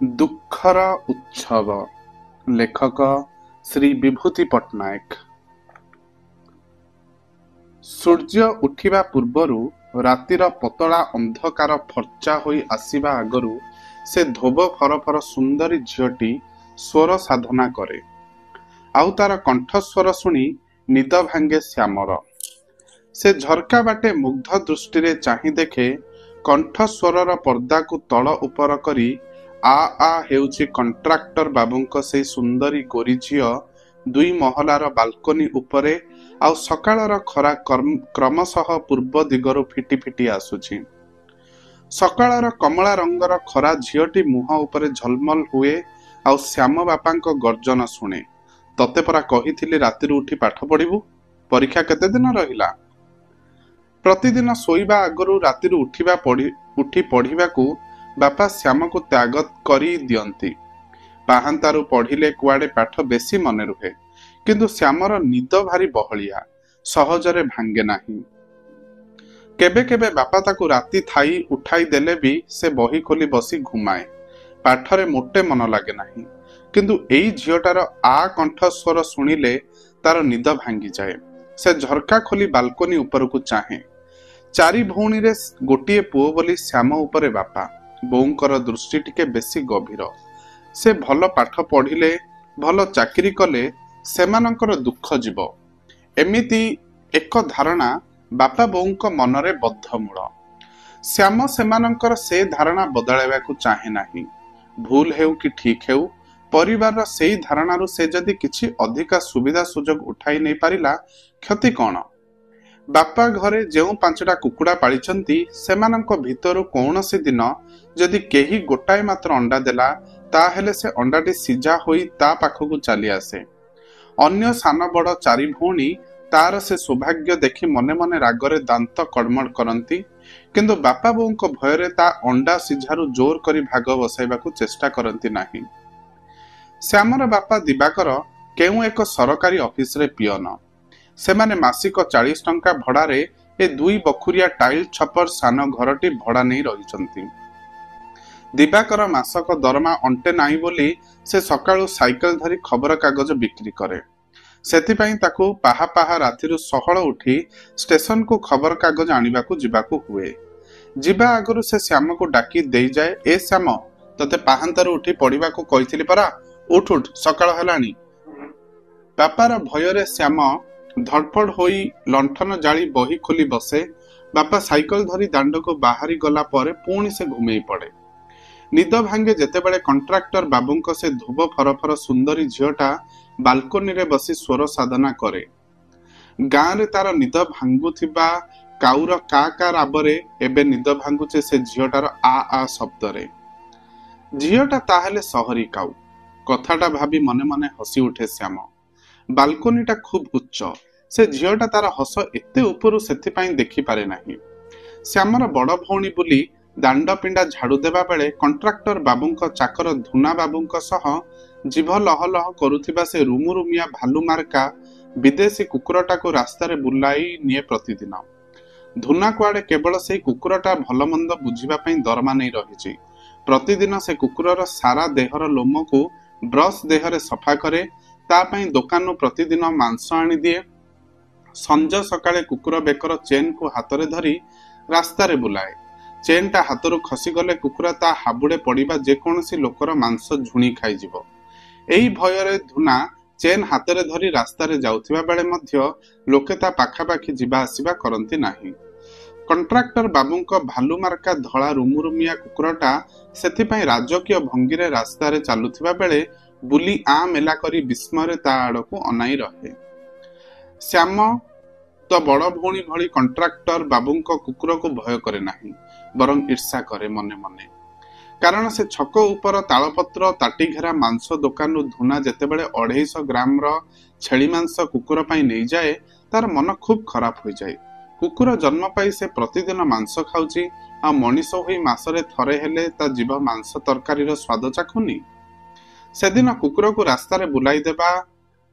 ଦୁଃଖର ଉତ୍ସବ। ଲେଖକ ଶ୍ରୀ ବିଭୂତି ପଟ୍ଟନାୟକ। ସୂର୍ଯ୍ୟ ଉଠିବା ପୂର୍ବରୁ ରାତିର ପତଳା ଅନ୍ଧକାର ଫର୍ଚ୍ଚା ହୋଇ ଆସିବା ଆଗରୁ ସେ ଧୋବ ଫରଫର ସୁନ୍ଦରୀ ଝିଅଟି ସ୍ୱର ସାଧନା କରେ। ଆଉ ତାର କଣ୍ଠସ୍ୱର ଶୁଣି ନିଦ ଭାଙ୍ଗେ ଶ୍ୟାମର। ସେ ଝରକା ବାଟେ ମୁଗ୍ଧ ଦୃଷ୍ଟିରେ ଚାହିଁ ଦେଖେ କଣ୍ଠସ୍ୱରର ପର୍ଦ୍ଦାକୁ ତଳ ଉପର କରି ଆ ଆ ହେଉଛି କଣ୍ଟ୍ରାକ୍ଟର ବାବୁଙ୍କ ସେଇ ସୁନ୍ଦରୀ ଗୋରୀ ଝିଅ ଦୁଇ ମହଲାର ବାଲକୋନି ଉପରେ। ଆଉ ସକାଳର ଖରା କ୍ରମଶଃ ପୂର୍ବ ଦିଗରୁ ଫିଟି ଫିଟି ଆସୁଛି। ସକାଳର କମଳା ରଙ୍ଗର ଖରା ଝିଅଟି ମୁହଁ ଉପରେ ଝଲମଲ ହୁଏ ଆଉ ଶ୍ୟାମ ବାପାଙ୍କ ଗର୍ଜନ ଶୁଣେ। ତତେ ପରା କହିଥିଲି ରାତିରୁ ଉଠି ପାଠ ପଢିବୁ, ପରୀକ୍ଷା କେତେ ଦିନ ରହିଲା? ପ୍ରତିଦିନ ଶୋଇବା ଆଗରୁ ରାତିରୁ ଉଠି ପଢିବାକୁ ବାପା ଶ୍ୟାମକୁ ତ୍ୟାଗ କରି ଦିଅନ୍ତି। ପାହାନ୍ତାରୁ ପଢିଲେ କୁଆଡେ ପାଠ ବେଶୀ ମନେ ରୁହେ, କିନ୍ତୁ ଶ୍ୟାମର ନିଦ ଭାରି ବହଳିଆ, ସହଜରେ ଭାଙ୍ଗେ ନାହିଁ। କେବେ କେବେ ବାପା ତାକୁ ରାତି ଥାଇ ଉଠାଇ ଦେଲେ ବି ସେ ବହି ଖୋଲି ବସି ଘୁମାଏ। ପାଠରେ ମୋଟେ ମନ ଲାଗେ ନାହିଁ, କିନ୍ତୁ ଏଇ ଝିଅଟାର ଆ କଣ୍ଠସ୍ୱର ଶୁଣିଲେ ତାର ନିଦ ଭାଙ୍ଗିଯାଏ। ସେ ଝରକା ଖୋଲି ବାଲକୋନି ଉପରକୁ ଚାହେଁ। ଚାରି ଭଉଣୀରେ ଗୋଟିଏ ପୁଅ ବୋଲି ଶ୍ୟାମ ଉପରେ ବାପା ବୋଉଙ୍କର ଦୃଷ୍ଟି ଟିକେ ବେଶୀ ଗଭୀର। ସେ ଭଲ ପାଠ ପଢିଲେ, ଭଲ ଚାକିରି କଲେ ସେମାନଙ୍କର ଦୁଃଖ ଯିବ, ଏମିତି ଏକ ଧାରଣା ବାପା ବୋଉଙ୍କ ମନରେ ବଦ୍ଧମୂଳ। ଶ୍ୟାମ ସେମାନଙ୍କର ସେ ଧାରଣା ବଦଳାଇବାକୁ ଚାହେଁ ନାହିଁ। ଭୁଲ ହେଉ କି ଠିକ ହେଉ, ପରିବାରର ସେଇ ଧାରଣାରୁ ସେ ଯଦି କିଛି ଅଧିକା ସୁବିଧା ସୁଯୋଗ ଉଠାଇ ନେଇ ପାରିଲା, କ୍ଷତି କ'ଣ? ବାପା ଘରେ ଯେଉଁ 5ଟା କୁକୁଡ଼ା ପାଳିଛନ୍ତି, ସେମାନଙ୍କ ଭିତରୁ କୌଣସି ଦିନ ଯଦି କେହି ଗୋଟାଏ ମାତ୍ର ଅଣ୍ଡା ଦେଲା, ତାହେଲେ ସେ ଅଣ୍ଡାଟି ସିଝା ହୋଇ ତା ପାଖକୁ ଚାଲି ଆସେ। ଅନ୍ୟ ସାନ ବଡ଼ 4 ଭଉଣୀ ତାର ସେ ସୌଭାଗ୍ୟ ଦେଖି ମନେ ମନେ ରାଗରେ ଦାନ୍ତ କଡ଼ମଡ଼ କରନ୍ତି, କିନ୍ତୁ ବାପା ବୋଉଙ୍କ ଭୟରେ ତା ଅଣ୍ଡା ସିଝାରୁ ଜୋର କରି ଭାଗ ବସାଇବାକୁ ଚେଷ୍ଟା କରନ୍ତି ନାହିଁ। ଶ୍ୟାମର ବାପା ଦିବାକର କେଉଁ ଏକ ସରକାରୀ ଅଫିସରେ ପିଅନ। ସେମାନେ ମାସିକ 40 ଟଙ୍କା ଭଡ଼ାରେ ଏ 2 ବଖୁରିଆ ଟାଇଲ ଛପର ସାନ ଘରଟି ଭଡ଼ା ନେଇ ରହିଛନ୍ତି। ଦିବାକର ମାସକ ଦରମା ଅଣ୍ଟେ ନାହିଁ ବୋଲି ସେ ସକାଳୁ ସାଇକେଲ ଧରି ଖବର କାଗଜ ବିକ୍ରି କରେ। ସେଥିପାଇଁ ତାକୁ ପାହା ପାହା ରାତିରୁ ସହଳ ଉଠି ଷ୍ଟେସନକୁ ଖବର କାଗଜ ଆଣିବାକୁ ଯିବାକୁ ହୁଏ। ଯିବା ଆଗରୁ ସେ ଶ୍ୟାମକୁ ଡାକି ଦେଇଯାଏ, ଏ ଶ୍ୟାମ, ତତେ ପାହାନ୍ତାରୁ ଉଠି ପଢିବାକୁ କହିଥିଲି ପରା, ଉଠ ଉଠ, ସକାଳ ହେଲାଣି। ବାପାର ଭୟରେ ଶ୍ୟାମ ଧଡ଼ପଡ଼ ହୋଇ ଲଣ୍ଠନ ଜାଳି ବହି ଖୋଲି ବସେ। ବାପା ସାଇକେଲ ଧରି ଦାଣ୍ଡକୁ ବାହାରି ଗଲା ପରେ ପୁଣି ସେ ଘୁମେଇ ପଡେ। ନିଦ ଭାଙ୍ଗେ ଯେତେବେଳେ କଣ୍ଟ୍ରାକ୍ଟର ବାବୁଙ୍କ ସେ ଧୋବ ଫରଫର ସୁନ୍ଦରୀ ଝିଅଟା ବାଲକୋନିରେ ବସି ସ୍ୱର ସାଧନା କରେ। ଗାଁରେ ତାର ନିଦ ଭାଙ୍ଗୁଥିବା କାଉର କା କା ରାବରେ ଏବେ ନିଦ ଭାଙ୍ଗୁଛି ସେ ଝିଅଟାର ଆ ଆ ଶବ୍ଦରେ। ଝିଅଟା ତାହେଲେ ସହରୀ କାଉ, କଥାଟା ଭାବି ମନେ ମନେ ହସି ଉଠେ ଶ୍ୟାମ। ବାଲକୋନିଟା ଖୁବ୍ ଉଚ୍ଚ। ସେ ଝିଅଟା ତାର ହସ ଏତେ ଉପରୁ ସେଥିପାଇଁ ଦେଖିପାରେ ନାହିଁ। ଶ୍ୟାମର ବଡ଼ ଭଉଣୀ ବୋଲି ଦାଣ୍ଡ ପିଣ୍ଡା ଝାଡୁ ଦେବା ବେଳେ କଣ୍ଟ୍ରାକ୍ଟର ବାବୁଙ୍କ ଚାକର ଧୁନା ବାବୁଙ୍କ ସହ ଜିଭ ଲହ ଲହ କରୁଥିବା ସେ ରୁମୁରୁମିଆ ଭାଲୁ ମାର୍କା ବିଦେଶୀ କୁକୁରଟାକୁ ରାସ୍ତାରେ ବୁଲାଇ ନିଏ ପ୍ରତିଦିନ। ଧୁନା କୁଆଡେ କେବଳ ସେଇ କୁକୁରଟା ଭଲ ମନ୍ଦ ବୁଝିବା ପାଇଁ ଦରମା ନେଇ ରହିଛି। ପ୍ରତିଦିନ ସେ କୁକୁରର ସାରା ଦେହର ଲୋମକୁ ବ୍ରଶ ଦେହରେ ସଫା କରେ, ତା ପାଇଁ ଦୋକାନରୁ ପ୍ରତିଦିନ ମାଂସ ଆଣିଦିଏ। ସଞ୍ଜ ସକାଳେ କୁକୁର ବେକର ଚେନକୁ ହାତରେ ଧରି ରାସ୍ତାରେ ବୁଲାଏ। ଚେନଟା ହାତରୁ ଖସିଗଲେ କୁକୁର ତା ହାବୁଡେ ପଡିବା ଯେକୌଣସି ଲୋକର ମାଂସ ଝୁଣି ଖାଇଯିବ। ଏଇ ଭୟରେ ଧୁନା ଚେନ ହାତରେ ଧରି ରାସ୍ତାରେ ଯାଉଥିବା ବେଳେ ମଧ୍ୟ ଲୋକେ ତା ପାଖାପାଖି ଯିବା ଆସିବା କରନ୍ତି ନାହିଁ। କଣ୍ଟ୍ରାକ୍ଟର ବାବୁଙ୍କ ଭାଲୁ ମାର୍କା ଧଳା ରୁମୁରୁମିଆ କୁକୁରଟା ସେଥିପାଇଁ ରାଜକୀୟ ଭଙ୍ଗୀରେ ରାସ୍ତାରେ ଚାଲୁଥିବା ବେଳେ ବୁଲି ଆଁ ମେଲା କରି ବିସ୍ମୟରେ ତା ଆଡକୁ ଅନାଇ ରହେ। ଶ୍ୟାମ ତ ବଡ଼ ଭଉଣୀ ଭଳି କଣ୍ଟ୍ରାକ୍ଟର ବାବୁଙ୍କ କୁକୁରକୁ ଭୟ କରେ ନାହିଁ, ବରଂ ଈର୍ଷା କରେ ମନେ ମନେ। କାରଣ ସେ ଛକ ଉପର ତାଳପତ୍ର ତାଟିଘେରା ମାଂସ ଦୋକାନରୁ ଧୁନା ଯେତେବେଳେ 250 ଗ୍ରାମର ଛେଳି ମାଂସ କୁକୁର ପାଇଁ ନେଇଯାଏ, ତାର ମନ ଖୁବ୍ ଖରାପ ହୋଇଯାଏ। କୁକୁର ଜନ୍ମ ପାଇ ସେ ପ୍ରତିଦିନ ମାଂସ ଖାଉଛି, ଆଉ ମଣିଷ ହୋଇ ମାସରେ ଥରେ ହେଲେ ତା ଜିଭ ମାଂସ ତରକାରୀର ସ୍ୱାଦ ଚାଖୁନି। ସେଦିନ କୁକୁରକୁ ରାସ୍ତାରେ ବୁଲାଇ ଦେବା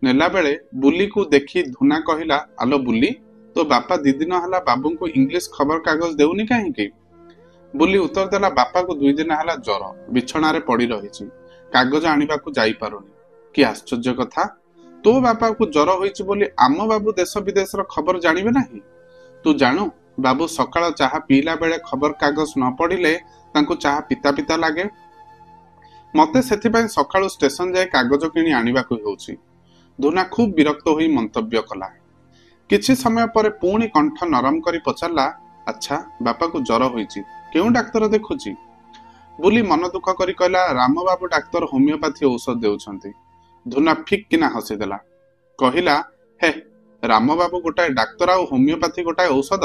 ନେଲା ବେଳେ ବୁଲିକୁ ଦେଖି ଧୁନା କହିଲା, ଆଲୋ ବୁଲି, ତୋ ବାପା 2 ଦିନ ହେଲା ବାବୁଙ୍କୁ ଇଂଲିଶ ଖବର କାଗଜ ଦେଉନି କାହିଁକି? ବୁଲି ଉତ୍ତର ଦେଲା, ବାପାକୁ 2 ଦିନ ହେଲା ଜ୍ୱର, ବିଛଣାରେ ପଡି ରହିଛି, କାଗଜ ଆଣିବାକୁ ଯାଇପାରୁନି। କି ଆଶ୍ଚର୍ଯ୍ୟ କଥା, ତୋ ବାପାକୁ ଜ୍ୱର ହୋଇଛି ବୋଲି ଆମ ବାବୁ ଦେଶ ବିଦେଶର ଖବର ଜାଣିବେ ନାହିଁ? ତୁ ଜାଣୁ, ବାବୁ ସକାଳ ଚାହା ପିଇଲା ବେଳେ ଖବର କାଗଜ ନ ପଢିଲେ ତାଙ୍କୁ ଚାହା ପିତା ପିତା ଲାଗେ। ମତେ ସେଥିପାଇଁ ସକାଳୁ ଷ୍ଟେସନ ଯାଇ କାଗଜ କିଣି ଆଣିବାକୁ ହେଉଛି। ଧୁନା ଖୁବ୍ ବିରକ୍ତ ହୋଇ ମନ୍ତବ୍ୟ କଲା। କିଛି ସମୟ ପରେ ପୁଣି କଣ୍ଠ ନରମ କରି ପଚାରିଲା, ଆଚ୍ଛା, ବାପାକୁ ଜ୍ୱର ହୋଇଛି, କେଉଁ ଡାକ୍ତର ଦେଖୁଛି? ବୋଲି ମନ ଦୁଃଖ କରି କହିଲା, ରାମବାବୁ ଡାକ୍ତର ହୋମିଓପାଥି ଔଷଧ ଦେଉଛନ୍ତି। ଧୁନା ଫିକ୍ କିନା ହସିଦେଲା, କହିଲା, ହେ, ରାମବାବୁ ଗୋଟାଏ ଡାକ୍ତର ଆଉ ହୋମିଓପାଥି ଗୋଟାଏ ଔଷଧ,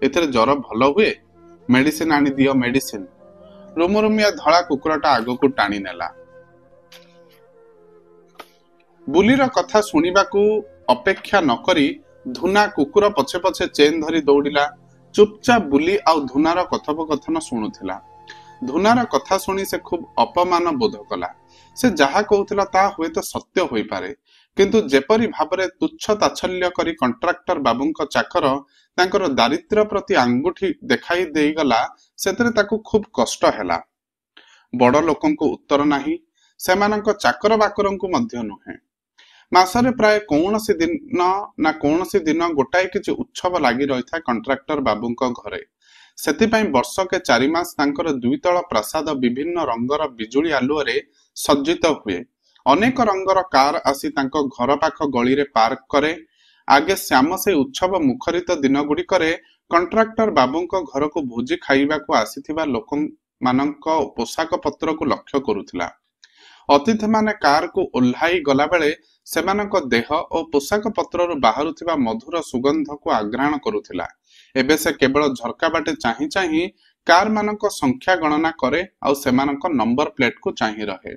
ଏଥିରେ ଜ୍ୱର ଭଲ ହୁଏ? ମେଡିସିନ ଆଣି ଦିଅ, ମେଡିସିନ। ରୁମରୁମିଆ ଧଳା କୁକୁରଟା ଆଗକୁ ଟାଣି ନେଲା। ବୁଲିର କଥା ଶୁଣିବାକୁ ଅପେକ୍ଷା ନକରି ଧୁନା କୁକୁର ପଛେ ପଛେ ଚେନ୍ ଧରି ଦୌଡ଼ିଲା। ଚୁପଚାପ ବୁଲି ଆଉ ଧୁନାର କଥୋପକଥନ ଶୁଣୁଥିଲା। ଧୁନାର କଥା ଶୁଣି ସେ ଖୁବ୍ ଅପମାନ ବୋଧ କଲା। ସେ ଯାହା କହୁଥିଲା ତାହା ହୁଏତ ସତ୍ୟ ହୋଇପାରେ, କିନ୍ତୁ ଯେପରି ଭାବରେ ତୁଚ୍ଛ ତାଚ୍ଛଲ୍ୟ କରି କଣ୍ଟ୍ରାକ୍ଟର ବାବୁଙ୍କ ଚାକର ତାଙ୍କର ଦାରିଦ୍ର୍ୟ ପ୍ରତି ଆଙ୍ଗୁଠି ଦେଖାଇ ଦେଇଗଲା, ସେଥିରେ ତାକୁ ଖୁବ୍ କଷ୍ଟ ହେଲା। ବଡ ଲୋକଙ୍କୁ ଉତ୍ତର ନାହିଁ, ସେମାନଙ୍କ ଚାକର ବାକରଙ୍କୁ ମଧ୍ୟ ନୁହେଁ। ମାସରେ ପ୍ରାୟ କୌଣସି ଦିନ ନା କୌଣସି ଦିନ ଗୋଟାଏ କିଛି ଉତ୍ସବ ଲାଗି ରହିଥାଏ କଣ୍ଟ୍ରାକ୍ଟର ବାବୁଙ୍କ ଘରେ। ସେଥିପାଇଁ ବର୍ଷକେ 4 ମାସ ତାଙ୍କର 2 ତଳ ପ୍ରାସାଦ ବିଭିନ୍ନ ରଙ୍ଗର ବିଜୁଳି ଆଲୁଅରେ ସଜ୍ଜିତ ହୁଏ। ଅନେକ ରଙ୍ଗର କାର ଆସି ତାଙ୍କ ଘର ପାଖ ଗଳିରେ ପାର୍କ କରେ। ଆଗେ ଶ୍ୟାମ ସେଇ ଉତ୍ସବ ମୁଖରିତ ଦିନ ଗୁଡିକରେ କଣ୍ଟ୍ରାକ୍ଟର ବାବୁଙ୍କ ଘରକୁ ଭୋଜି ଖାଇବାକୁ ଆସିଥିବା ଲୋକମାନଙ୍କ ପୋଷାକ ପତ୍ରକୁ ଲକ୍ଷ୍ୟ କରୁଥିଲା। ଅତିଥିମାନେ କାରକୁ ଓହ୍ଲାଇ ଗଲାବେଳେ ସେମାନଙ୍କ ଦେହ ଓ ପୋଷାକ ପତ୍ରରୁ ବାହାରୁଥିବା ମଧୁର ସୁଗନ୍ଧକୁ ଆଘ୍ରାଣ କରୁଥିଲା। ଏବେ ସେ କେବଳ ଝରକା ବାଟେ ଚାହିଁ ଚାହିଁ କାର ମାନଙ୍କ ସଂଖ୍ୟା ଗଣନା କରେ ଆଉ ସେମାନଙ୍କ ନମ୍ବର ପ୍ଲେଟକୁ ଚାହିଁ ରହେ।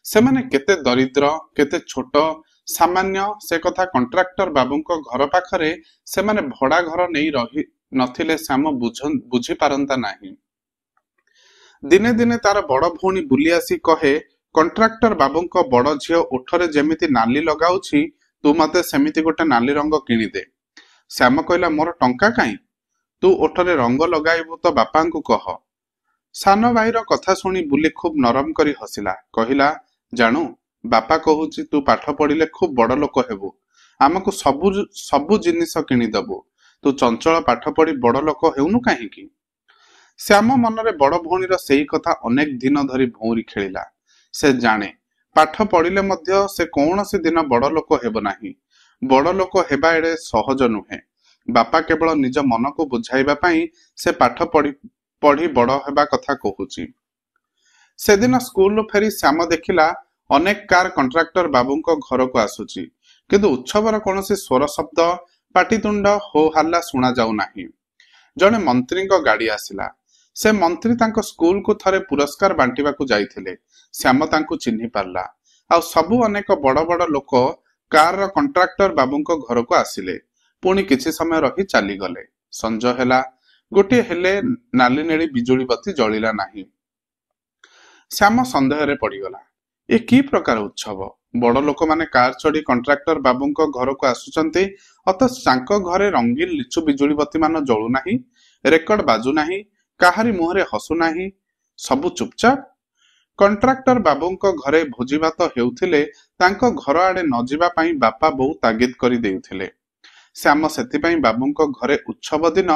ସେମାନେ କେତେ ଦରିଦ୍ର, କେତେ ଛୋଟ ସାମାନ୍ୟ, ସେ କଥା କଣ୍ଟ୍ରାକ୍ଟର ବାବୁଙ୍କ ଘର ପାଖରେ ସେମାନେ ଭଡା ଘର ନେଇ ରହି ନଥିଲେ ଶ୍ୟାମ ବୁଝିପାରନ୍ତା ନାହିଁ। ଦିନେ ଦିନେ ତାର ବଡ ଭଉଣୀ ବୁଲି ଆସି କହେ, କଣ୍ଟ୍ରାକ୍ଟର ବାବୁଙ୍କ ବଡ ଝିଅ ଓଠରେ ଯେମିତି ନାଲି ଲଗାଉଛି, ତୁ ମତେ ସେମିତି ଗୋଟେ ନାଲି ରଙ୍ଗ କିଣିଦେ। ଶ୍ୟାମ କହିଲା, ମୋର ଟଙ୍କା କାହିଁ? ତୁ ଓଠରେ ରଙ୍ଗ ଲଗାଇବୁ ତ ବାପାଙ୍କୁ କହ। ସାନ ଭାଇର କଥା ଶୁଣି ବୁଲି ଖୁବ୍ ନରମ କରି ହସିଲା, କହିଲା, ଜାଣୁ, ବାପା କହୁଛି ତୁ ପାଠ ପଢିଲେ ଖୁବ୍ ବଡ ଲୋକ ହେବୁ, ଆମକୁ ସବୁ ଜିନିଷ କିଣିଦବୁ। ତୁ ଚଞ୍ଚଳ ପାଠ ପଢି ବଡ ଲୋକ ହେଉନୁ କାହିଁକି? ଶ୍ୟାମ ମନରେ ବଡ ଭଉଣୀର ସେଇ କଥା ଅନେକ ଦିନ ଧରି ଭଉଁରୀ ଖେଳିଲା। ସେ ଜାଣେ, ପାଠ ପଢିଲେ ମଧ୍ୟ ସେ କୌଣସି ଦିନ ବଡ ଲୋକ ହେବ ନାହିଁ। ବଡ ଲୋକ ହେବା ଏଡେ ସହଜ ନୁହେଁ। ବାପା କେବଳ ନିଜ ମନକୁ ବୁଝାଇବା ପାଇଁ ସେ ପାଠ ପଢି ବଡ ହେବା କଥା କହୁଛି। ସେଦିନ ସ୍କୁଲରୁ ଫେରି ଶ୍ୟାମ ଦେଖିଲା ଅନେକ କାର କଣ୍ଟ୍ରାକ୍ଟର ବାବୁଙ୍କ ଘରକୁ ଆସୁଛି, କିନ୍ତୁ ଉତ୍ସବର କୌଣସି ସ୍ୱର ଶବ୍ଦ, ପାଟିତୁଣ୍ଡ, ହୋ ହାଲ୍ଲା ଶୁଣା ଯାଉ ନାହିଁ। ଜଣେ ମନ୍ତ୍ରୀଙ୍କ ଗାଡି ଆସିଲା। ସେ ମନ୍ତ୍ରୀ ତାଙ୍କ ସ୍କୁଲକୁ ଥରେ ପୁରସ୍କାର ବାଣ୍ଟିବାକୁ ଯାଇଥିଲେ। ଶ୍ୟାମ ତାଙ୍କୁ ଚିହ୍ନି ପାରିଲା। ଆଉ ସବୁ ଅନେକ ବଡ ବଡ ଲୋକ କାରର କଣ୍ଟ୍ରାକ୍ଟର ବାବୁଙ୍କ ଘରକୁ ଆସିଲେ, ପୁଣି କିଛି ସମୟ ରହି ଚାଲିଗଲେ। ସଞ୍ଜ ହେଲା, ଗୋଟିଏ ହେଲେ ନାଲି ନେଳି ବିଜୁଳି ବତି ଜଳିଲା ନାହିଁ। ଶ୍ୟାମ ସନ୍ଦେହରେ ପଡିଗଲା, ଏ କି ପ୍ରକାର ଉତ୍ସବ? ବଡ ଲୋକମାନେ କାର ଚଢି କଣ୍ଟ୍ରାକ୍ଟର ବାବୁଙ୍କ ଘରକୁ ଆସୁଛନ୍ତି, ଅଥଚ ତାଙ୍କ ଘରେ ରଙ୍ଗୀନ ଲିଚୁ ବିଜୁଳି ବତି ମାନ ଜଳୁନାହିଁ, ରେକର୍ଡ ବାଜୁନାହିଁ, କାହାରି ମୁହଁରେ ହସୁ ନାହିଁ, ସବୁ ଚୁପଚାପ। କଣ୍ଟ୍ରାକ୍ଟର ବାବୁଙ୍କ ଘରେ ଭୋଜି ଭାତ ହେଉଥିଲେ ତାଙ୍କ ଘର ଆଡେ ନ ଯିବା ପାଇଁ ବାପା ବୋଉ ତାଗିଦ କରି ଦେଉଥିଲେ। ଶ୍ୟାମ ସେଥିପାଇଁ ବାବୁଙ୍କ ଘରେ ଉତ୍ସବ ଦିନ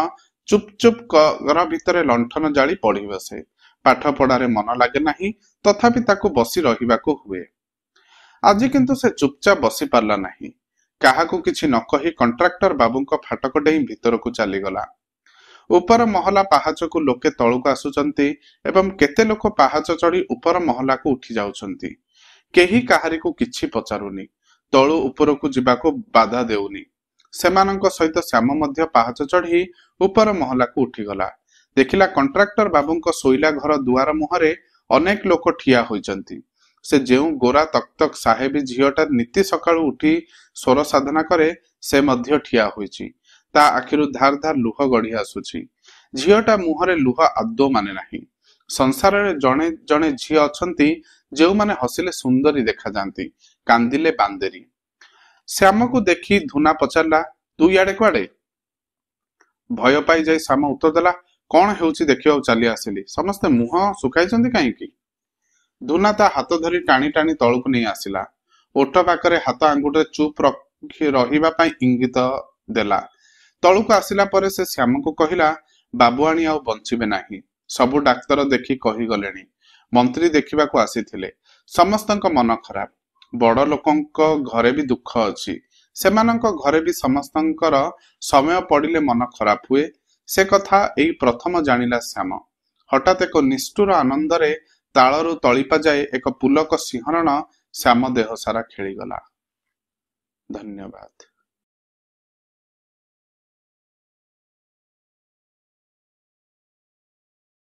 ଚୁପ ଚୁପ ଘର ଭିତରେ ଲଣ୍ଠନ ଜାଳି ପଢି ବସେ। ପାଠ ପଢାରେ ମନ ଲାଗେ ନାହିଁ, ତଥାପି ତାକୁ ବସି ରହିବାକୁ ହୁଏ। ଆଜି କିନ୍ତୁ ସେ ଚୁପଚାପ ବସି ପାରିଲା ନାହିଁ। କାହାକୁ କିଛି ନ କହି କଣ୍ଟ୍ରାକ୍ଟର ବାବୁଙ୍କ ଫାଟକ ଡେଇଁ ଭିତରକୁ ଚାଲିଗଲା। ଉପର ମହଲା ପାହାଚକୁ ଲୋକେ ତଳକୁ ଆସୁଛନ୍ତି ଏବଂ କେତେ ଲୋକ ପାହାଚ ଚଢି ଉପର ମହଲାକୁ ଉଠି ଯାଉଛନ୍ତି। କେହି କାହାରିକୁ କିଛି ପଚାରୁନି, ତଳୁ ଉପରକୁ ଯିବାକୁ ବାଧା ଦେଉନି। ସେମାନଙ୍କ ସହିତ ଶ୍ୟାମ ମଧ୍ୟ ପାହାଚ ଚଢି ଉପର ମହଲାକୁ ଉଠିଗଲା। ଦେଖିଲା କଣ୍ଟ୍ରାକ୍ଟର ବାବୁଙ୍କ ଶୋଇଲା ଘର ଦୁଆର ମୁହଁରେ ଅନେକ ଲୋକ ଠିଆ ହୋଇଛନ୍ତି। ସେ ଯେଉଁ ଗୋରା ତକ୍ତକ ସାହେବୀ ଝିଅଟା ନିତି ସକାଳୁ ଉଠି ସ୍ୱର ସାଧନା କରେ, ସେ ମଧ୍ୟ ଠିଆ ହୋଇଛି। ତା ଆଖିରୁ ଧାର ଧାର ଲୁହ ଗଢି ଆସୁଛି। ଝିଅଟା ମୁହଁରେ ଲୁହ ଆଦୌ ମାନେ ନାହିଁ। ସଂସାରରେ ଜଣେ ଜଣେ ଝିଅ ଅଛନ୍ତି ଯେଉଁମାନେ ହସିଲେ ସୁନ୍ଦରୀ ଦେଖାଯାନ୍ତି, କାନ୍ଦିଲେ ବାନ୍ଦେରୀ। ଶ୍ୟାମକୁ ଦେଖି ଧୁନା ପଚାରିଲା, ତୁ ଇଆଡେ କୁଆଡେ? ଭୟ ପାଇ ଯାଇ ଶ୍ୟାମ ଉତ୍ତର ଦେଲା, କଣ ହେଉଛି ଦେଖିବାକୁ ଚାଲି ଆସିଲି। ସମସ୍ତେ ମୁହଁ ଶୁଖାଇଛନ୍ତି କାହିଁକି? ଧୁନା ତା ହାତ ଧରି ଟାଣି ଟାଣି ତଳକୁ ନେଇ ଆସିଲା। ଓଠ ପାଖରେ ହାତ ଆଙ୍ଗୁଠିରେ ଚୁପ୍ ରହିବା ପାଇଁ ଇଙ୍ଗିତ ଦେଲା। ତଳକୁ ଆସିଲା ପରେ ସେ ଶ୍ୟାମକୁ କହିଲା, ବାବୁଆଣୀ ଆଉ ବଞ୍ଚିବେ ନାହିଁ। ସବୁ ଡାକ୍ତର ଦେଖି କହିଗଲେଣି। ମନ୍ତ୍ରୀ ଦେଖିବାକୁ ଆସିଥିଲେ। ସମସ୍ତଙ୍କ ମନ ଖରାପ। ବଡ ଲୋକଙ୍କ ଘରେ ବି ଦୁଃଖ ଅଛି। ସେମାନଙ୍କ ଘରେ ବି ସମସ୍ତଙ୍କର ସମୟ ପଡିଲେ ମନ ଖରାପ ହୁଏ। ସେ କଥା ଏଇ ପ୍ରଥମ ଜାଣିଲା ଶ୍ୟାମ। ହଠାତ୍ ଏକ ନିଷ୍ଠୁର ଆନନ୍ଦରେ ତାଳରୁ ତଳିପା ଯାଏ ଏକ ପୁଲକ ସିଂହରଣ ଶ୍ୟାମ ଦେହ ସାରା ଖେଳିଗଲା। ଧନ୍ୟବାଦ।